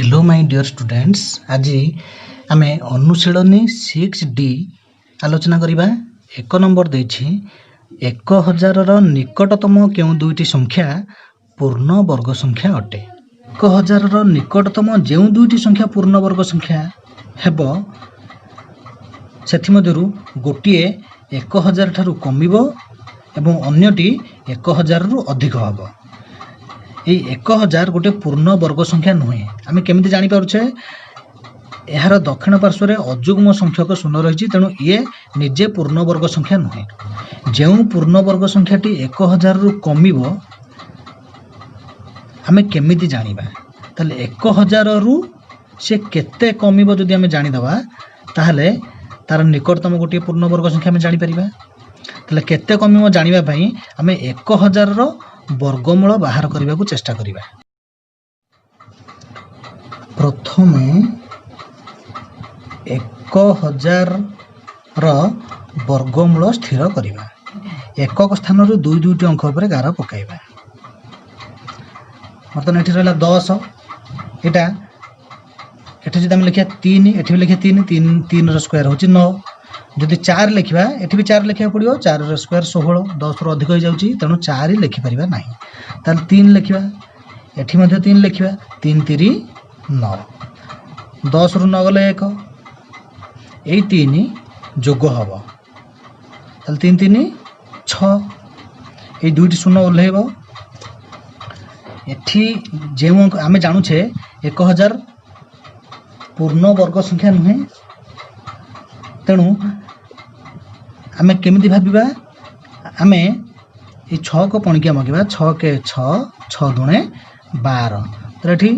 Hello my dear students, आज आमे अनुशीलनी 6D आलोचना करिबा। एक नंबर देछि 1000 रो निकटतम केउ दुईटी संख्या पूर्ण वर्ग संख्या अटे। 1000 रो निकटतम जेउ दुईटी संख्या पूर्ण वर्ग संख्या हेबो सेथि मध्यरु गोटिए 1000 ठारु कमिबो एवं अन्यटी 1000 रु अधिक हबो। ये 1000 गोटे पूर्ण वर्ग संख्या नुहे। आम केमी जापे यार दक्षिण पार्श्व अजुग्म संख्यक शून्य रही, तेणु ये निजे पूर्ण वर्ग संख्या नुहे। जो पूर्ण वर्ग संख्याटी 1000 रु कमिबो आम केमी जानिबा? ताले 1000 रु से केते कमिबो जदि आम जानिदबा ताहले तार निकटतम गोटे पूर्ण वर्ग संख्या आम जानि परिबा। ताले केते कमिबो जानिबा पई आम 1000 रो वर्गमूल बाहर करने को चेष्टा करिबा। प्रथमे 1000 रो वर्गमूल स्थिर करिबा। एकक स्थान रो दुई दुईटी अंक पर गार पकाइबा। मतलब एठी रहला 10, एटा एठी जदि हम लिखिया 3, एठी लिखिया 3 रो स्क्वायर होची 9। जदि 4 लिखा एठी भी 4 लिखा पड़ो, 4 रो स्क्वायर 16, 10 रु अधिक हो जाउची, तेणु 4 ही लिखि परिबा नाही। ताल 3 लिखा, एठी मध्ये 3 लिखा, 3 3 9, 10 रु 9 गले 1, एई 3 जोग हबो। ताल 3 3 6, एई दुईटी शून्य ओल्हेबो। एठी जेउ आमे जानुछे 1000 पूर्ण वर्ग संख्या नुहे, तेणु आमे केमिति भाबिबा? आमे ए 6 को पणिकिया मगिबा। 6 के 6, 6 दुणे 12। ताले एठी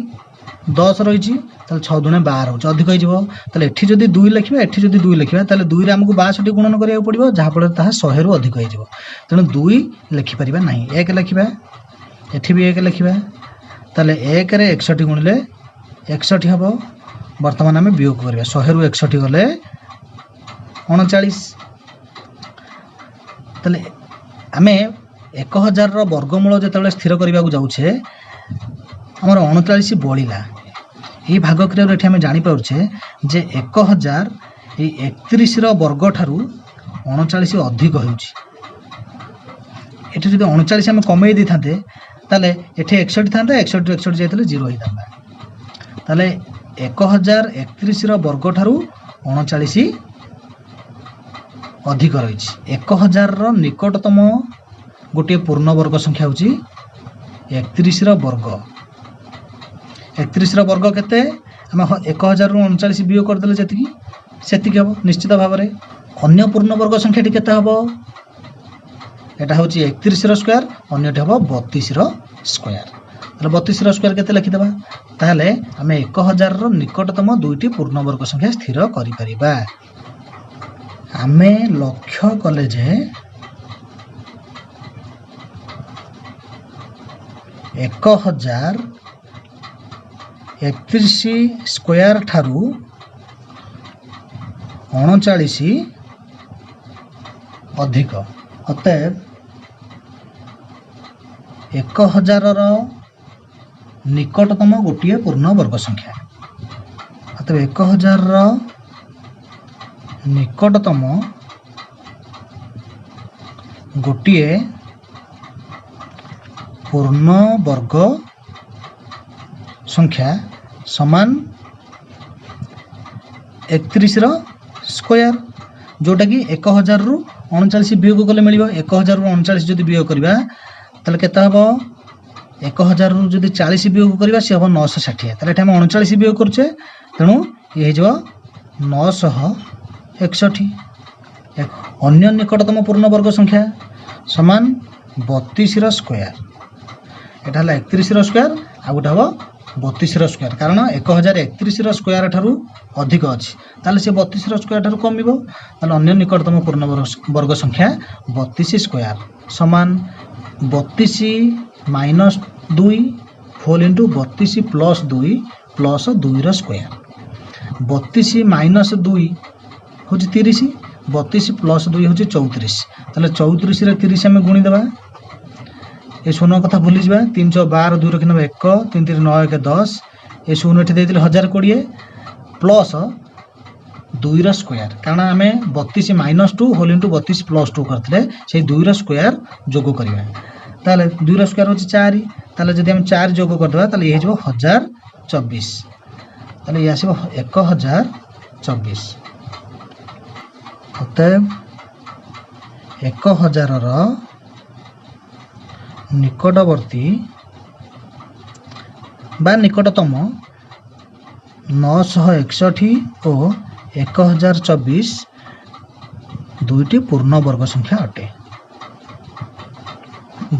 10 रहिछि, ताले 6 दुणे 12 होछ, अधिक होई जिवो। ताले एठी जदि 2 लिखिबा, एठी जदि 2 लिखिबा, ताले 2 रे हमकु 62 गुणन करिया पड़िबो, जहा फल ताहा 100 रु अधिक होई जिवो। तेणु 2 लिखि परिबा नाही। 1 लिखिबा, एठी भी 1 लिखिबा। ताले 1 रे 61 गुणिले 61 हबो। वर्तमान आमे वियोग करिबा। 100 रु 61 गले 39। ताले आमे 1000 रो वर्गमूल जेतेबेले स्थिर करिबा को जाउछे, हमर 39 बळिला। एई भाग क्रिया एठी आमे जानि पाउछे जे 1000 ए 31 रो वर्ग ठारू 39 अधिक होउछि। एठी जदि 39 आमे कमई दै थाते ताले एठी 61 थांता, 61 ରୁ 61 जायतले 0 होई थांता। ताले 1000 31 रो वर्ग ठारू 39 अधिक रही। 1000 रो निकटतम गोटे पूर्ण वर्ग संख्या होची 31 रो वर्ग। 31 रो वर्ग केते? हम 1000 रु 39 वियोग कर देले जतिकी सेतिकी हबो निश्चित भाव रे। अन्य पूर्ण वर्ग संख्या टी केते हबो? एटा होची 31 रो स्क्वायर, अन्यटी हबो 32 रो स्क्वायर। ताले 32 रो स्क्वायर केते लिखि देबा? ताहले हमें 1000 रो निकटतम दुईटी पूर्ण वर्ग संख्या स्थिर करि परिबा। आमे लक्ष्य कले जे 1000 31 स्क्वायर ठारू 39 अधिक। अतएव 1000 रो निकटतम गोटे पूर्ण वर्ग संख्या। अतएव 1000 रो निकटतम गोटे पूर्ण वर्ग संख्या समान 31 रो स्क्वायर, जोटा कि 1000 रु 39 वियोग कले मिलिबो। 1000 रु 39 जदि वियोग करबा ताले केते हबो? 1000 रु जदि 40 वियोग करबा से हबो 960। ताले एटा हम 39 वियोग करछे, तेणु ये जो 961। अन्य निकटतम पूर्ण वर्ग संख्या समान 32 रो स्क्वायर। एटा हला 31 रो स्क्वायर, आ गोटा हबो 32 रो स्क्वायर। कारण 1000 31 रो स्क्वायर ठारू अधिक अछि, ताले से 32 रो स्क्वायर ठारू कमिबो। ताले अन्य निकटतम पूर्ण वर्ग संख्या 32 स्क्वायर समान 32 minus 2 whole into 32 plus 2 plus 2 रो स्क्वायर। 32 माइनस 2 होची 30, 32 प्लस 2 होची 34। ताले 34 रे 30 आमे गुणी देबा। ए शून्य कथा भूली जा। 312 2 रखी 1 3 3 9 1 10 ये शून्य ये देते 1020 प्लस 2 स्क्वायर कारण आम 32 - 2 होल इंटू 32 + 2 करते से 2 स्क्वायर जोग करवा ताले 2 स्क्वायर हूँ 4 ताले जब आम 4 जोग करदे ताले ये 1024 ताले ये आसो 1024 अतएव 1000 निकटवर्ती बा निकटतम 961 और 1024 दुईटी पूर्ण वर्ग संख्या अटे।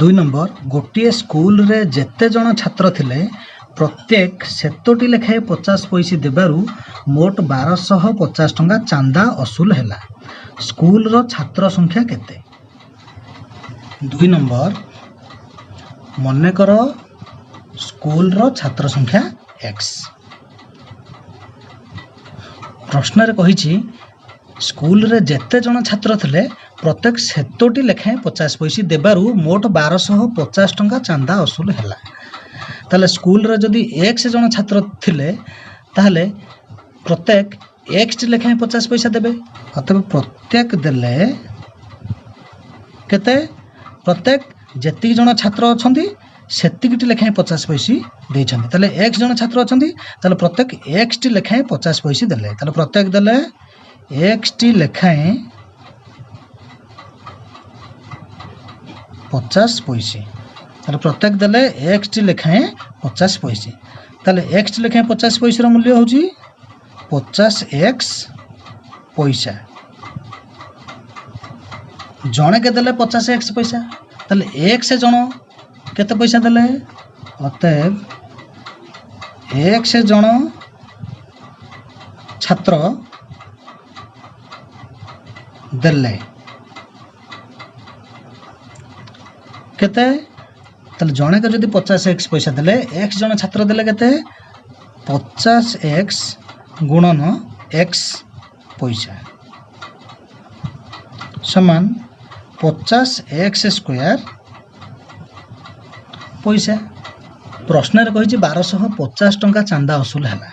2 नंबर गोटे स्कूल रे जेते जन छात्र थिले प्रत्येक सेतोटी लेखाए 50 पैसा देबारु मोट 1250 टंका चांदा असूल हैला स्कूल रो छात्र संख्या केते। 2 नंबर मने करो स्कूल रो छात्र संख्या x प्रश्न रे कहिछि स्कूल रे जेते जन छात्र थिले प्रत्येक सेतोटी लेखाए 50 पैसा देबारु मोट 1250 टंका चांदा असूल हैला ताले स्कूल रे जदि x जन छात्र थिले ताले प्रत्येक x लेखाए 50 पैसा देबे अतः प्रत्येक देले केते प्रत्येक जेति जन छात्र अछंती सेतिकिटी लेखाए 50 पैसा देछंती ताले x जन छात्र अछंती ताले प्रत्येक x टी लेखाए 50 पैसा देले ताले प्रत्येक देले x टी लेखाए 50 पैसा ताले प्रत्येक देले x टी लेखाए 50 पैसा ताले x टी लेखाए 50 पैसा रो मूल्य होची 50x पैसा जणे के देले 50x पैसा ताले x जण केते पैसा देले अतएव x जण छात्र देले केते ताले जणे के जदि 50x पैसा देले x जण छात्र देले केते 50x गुणन x पैसा समान 50x स्क्वायर पैसा प्रश्न रे कहिछि 1250 टंका चांदा असूल हैला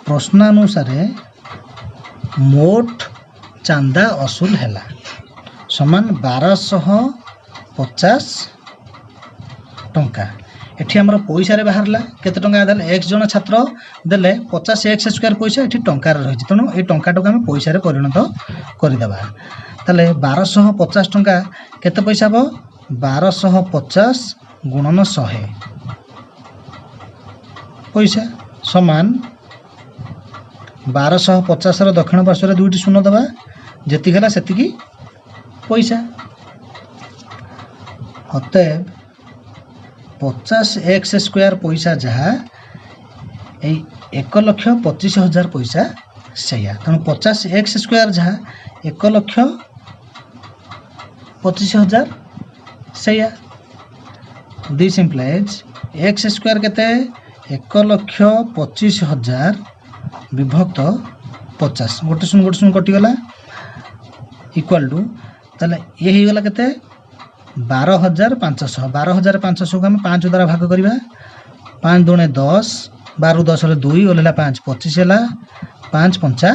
प्रश्नानुसार मोट चांदा असूल हैला समान 1250 टंका एठी हमर पैसा रे बाहरला केते टंका देले x जण छात्र देले 50x स्क्वायर पैसा एठी टंका रे रहिछि तनो ए टंका टका हम पैसा रे परिणत करि देबा ताले 1250 टंका केते पैसा हो 1250 गुणन 100 पैसा समान 1250 रो दक्षिण पार्श्व रे दुईटी शून्य दबा जेति हला सेति पैसा अतएव 50x स्क्वायर पैसा जहाँ 1,25,000 पैसा सैया तेणु 50x स्क्वायर जहाँ 1,25,000 सैया दिस इम्प्लाइज x स्क्वायर केते 1,25,000 विभक्त 50 गोटे शून्य कटिगला इक्वाल टू ताले ये ही गला केते 12,500 12,500 को हम 5 द्वारा भाग करिबा 5 दुणे 10 12 10 रे 2 ओलेला 5 25 हैला 5 5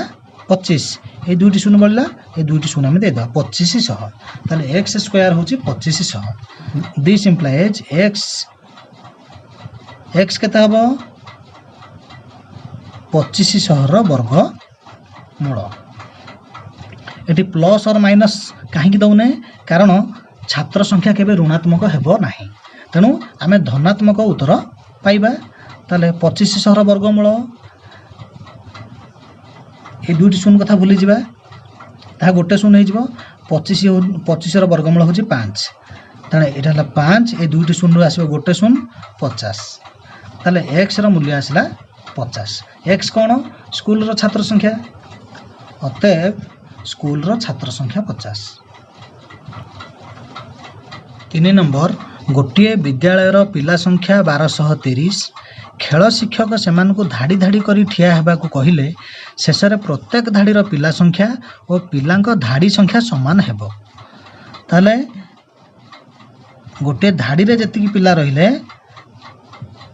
25 ए दुईटी शून्य बढ़ला ए दुईटी शून्य हम दे दो 2500 ताले x स्क्वायर होची 2500 दिस इम्प्लाइज x केता हबो 2500 रो वर्ग मूल एटी प्लस और माइनस कहीं दौने कारण छात्र संख्या केबे ऋणात्मक हेबो नाही तेणु आमे धनात्मक उत्तर पाइबा ताले 2500 रो वर्गमूल ए दुईटी शून्य कथा भूली जिबा ता गोटे शून्य हे जिवो 25 रो वर्गमूल होची 5 ताले एटा हला 5 ए दुईटी शून्य आसीबो गोटे शून्य 50 ताले x रो मूल्य आसला 50 x कोन स्कूल रो छात्र संख्या अतएव स्कूल रो छात्र संख्या 50 3 नंबर गोटे विद्यालय रो पिला संख्या 1230 खेल शिक्षक सेमान को धाड़ी धाड़ी करी ठिया हेबा को कहिले शेष रे प्रत्येक धाड़ी रो पिला संख्या और पिलांक धाड़ी संख्या समान हेबो ताले गोटे धाड़ी रे जति पिला रहिले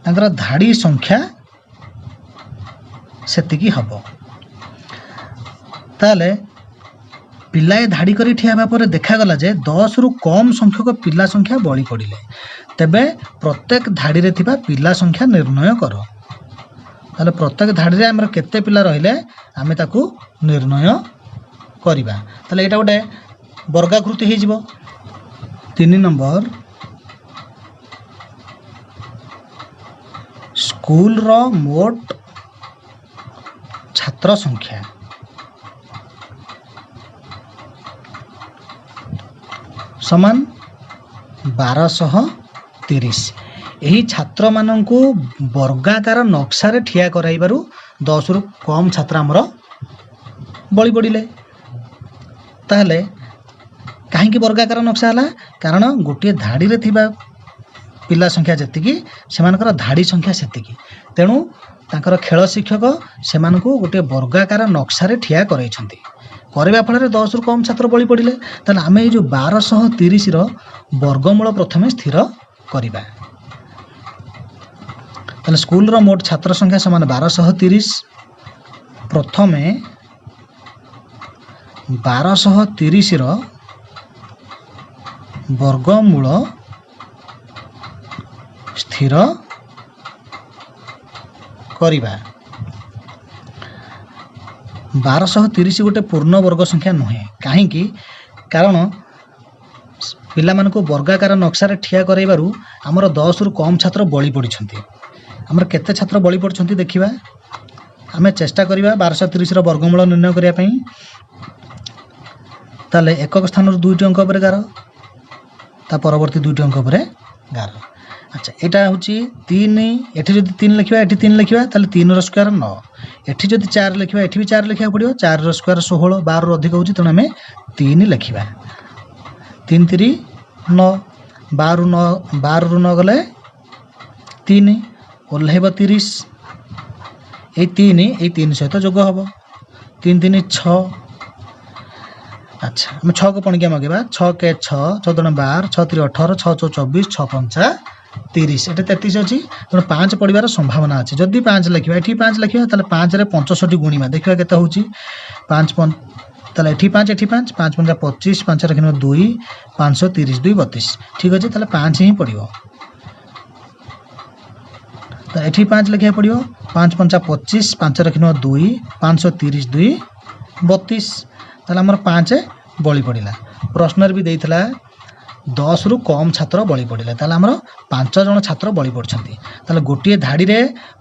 तांकर धाड़ी संख्या सेतिकी हबो। ताले पिलाए धाड़ी करी ठिया हेबा परे देखागला जे 10 रु कम संख्यक पिला संख्या बळी पड़िले तेबे प्रत्येक धाड़ी रे थिबा पिला संख्या निर्णय कर। ताले प्रत्येक धाड़ी रे हमर केते पिला रहिले आमे ताकू निर्णय करिबा। ताले एटा गोटे वर्गाकृति हे जिवो। 3 नंबर स्कूल रो मोट छात्र संख्या समान 1230। यही छात्र माननकु वर्गाकार नक्शा रे ठिया कराइबारु 10 रु कम छात्र हमर बळी पड़िले। ताहले काहेकि वर्गाकार नक्शा हला कारण गोटे धाड़ी रे थिबा पिला संख्या जतिकी सेमानकर धाड़ी संख्या सेतिकी तेणु तांकर खेल शिक्षक सेमानकु गोटे वर्गाकार नक्शा रे ठिया करैछंती करबा फल 10 रु कम छात्र बळी पड़िले। ताले आमे ए जो 1230 रो वर्गमूल प्रथमे स्थिर करिबा। ताले स्कूल रो मोट छात्र संख्या समान 1230 प्रथमे 1230 रो वर्गमूल स्थिर करिबा। 1230 गोटे पूर्ण वर्ग संख्या नुहे कहीं कारण पिला मानक वर्गाकार नक्शा रे ठिया करैबारु हमर 10 रु कम छात्र बळी पड़िछंती। हमर केते छात्र बळी पड़छंती देखिबा। आमे चेष्टा करिबा 1230 रो वर्गमूल निर्णय करिया पई। ताले एकक स्थान रु 2 अंक पर गार ता परवर्ती 2 अंक पर गार। अच्छा एटा होची 3 एठी जदि 3 लिखिबा एठी 3 लिखिबा ताले 3 रो स्क्वायर 9 एठी जदि 4 लिखिबा एठी भी 4 लिखिया पड़ियो 4 रो स्क्वायर 16 12 रो अधिक होची तने हमें 3 लिखिबा 3 3 9 12 रु 9 गले 3 ओल्हेबो 30 ए 3 सहित जोग हबो 3 3 6। अच्छा हम 6 को पणिया मगेबा 6 के 6 14 12 6 3 18 6 4 24 6 5 30 एटे 33 अछि तेणु 5 पड़िबार संभावना अछि। जदि 5 लिखिबा एठी 5 लिखिबा ताले 5 रे 65 गुणिबा देखिबा केते होची 5 ताले एठी 5 एठी 5 5 5 25 5 रखिनो 2 530 2 32 ठीक अछि ताले 5 ही पड़िबो। तो एठी 5 लिखिया पड़िबो 5 5 25 5 रखिनो 2 530 2 32 ताले हमर 5 बळी पड़िला। प्रश्न रे भी देइथला 10 रु कम छात्र बळी पड़िले ताले हमर 5 जण छात्र बळी पड़छंती। ताले गोटिए धाड़ी रे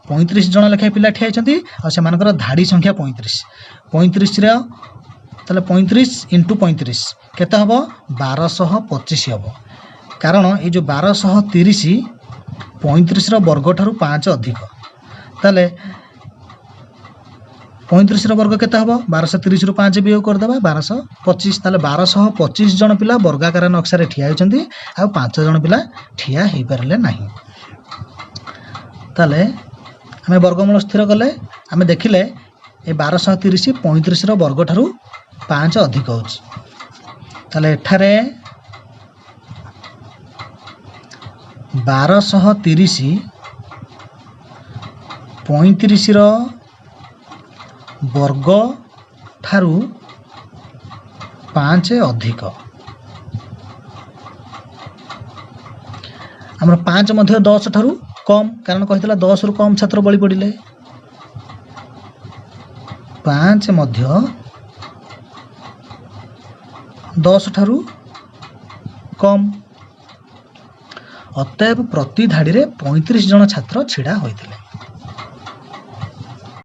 35 जण लेखा पिला ठिया छंती आ से मानकर धाड़ी संख्या 35 रे ताले 35 * 35 केते हबो 1225 हबो कारण ए जो 1230 35 रो वर्ग ठारू 5 अधिक ताले 35 रो वर्ग केते हबो 1230 रु 5 वियोग कर देबा 1225 ताले 1225 जण पिला वर्गाकार नक्शा रे ठिया होचंती आ 5 जण पिला ठिया हे परले नाही। ताले हमें वर्गमूल स्थिर कले हमें देखिले ए 1230 35 रो वर्ग ठारू 5 अधिक होची ताले एठारे 1230 35 रो वर्ग ठारू 5 अधिक हमर 5 मध्य 10 ठारू कम कारण कहितला 10 रु कम छात्र बळी पड़िले 5 मध्य 10 ठारू कम अतएव प्रति धाड़ी रे 35 जण छात्र छिड़ा होइतिले।